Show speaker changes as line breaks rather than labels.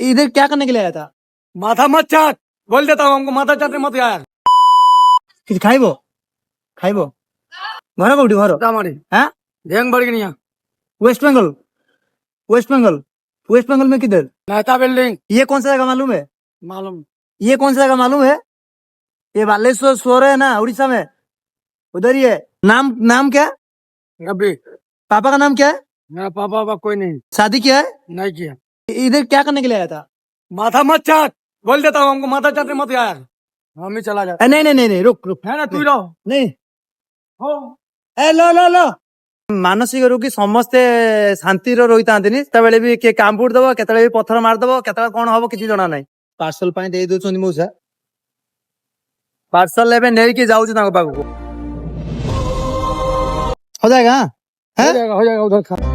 इधर क्या करने के लिए आया था?
माथा मत चाट, बोल देता हूँ हमको माथा चाटने मत यार।
কিছু খাইবো খাইবো ঘরে কোটি ঘর
सीतामढ़ी
हाँ
ढेंग बढ़ गई यहाँ।
वेस्ट बंगाल वेस्ट बंगाल वेस्ट बंगाल में किधर?
मेहता बिल्डिंग।
ये कौन सा जगह मालूम है?
मालूम।
ये कौन सा जगह मालूम है? ये बालेश्वर शहर है ना उड़ीसा में, उधर ही है। नाम नाम क्या है?
अभी
पापा का नाम क्या है?
मेरा पापा वापा कोई नहीं।
शादी किया है?
नहीं किया।
इधर क्या करने के लिए आया था?
माथा मत चाट, बोल देता हूँ हमको माथा चाटने मत यार। हम ही चला जाता
नहीं नहीं नहीं नहीं रुक रुक
है ना, तू ही रहो।
नहीं
हो
ए लो लो लो ମାନସିକ ରୋଗୀ ସମସ୍ତେ ଶାନ୍ତିରେ ରହିଥାନ୍ତିନି। ସେତେବେଳେ ବି କିଏ କାମ୍ବୁଡି ଦବ, କେତେବେଳେ ବି ପଥର ମାରିଦବ, କେତେବେଳେ କଣ ହବ କିଛି ଜଣା ନାହିଁ। ପାର୍ସଲ ପାଇଁ ଦେଇ ଦଉଛନ୍ତି ମଉସା। ପାର୍ସଲ ଏବେ ନେଇକି ଯାଉଛି ତାଙ୍କ ପାଖକୁ। हो जाएगा हाँ?
जाएगा, हो जाएगा उधर खा।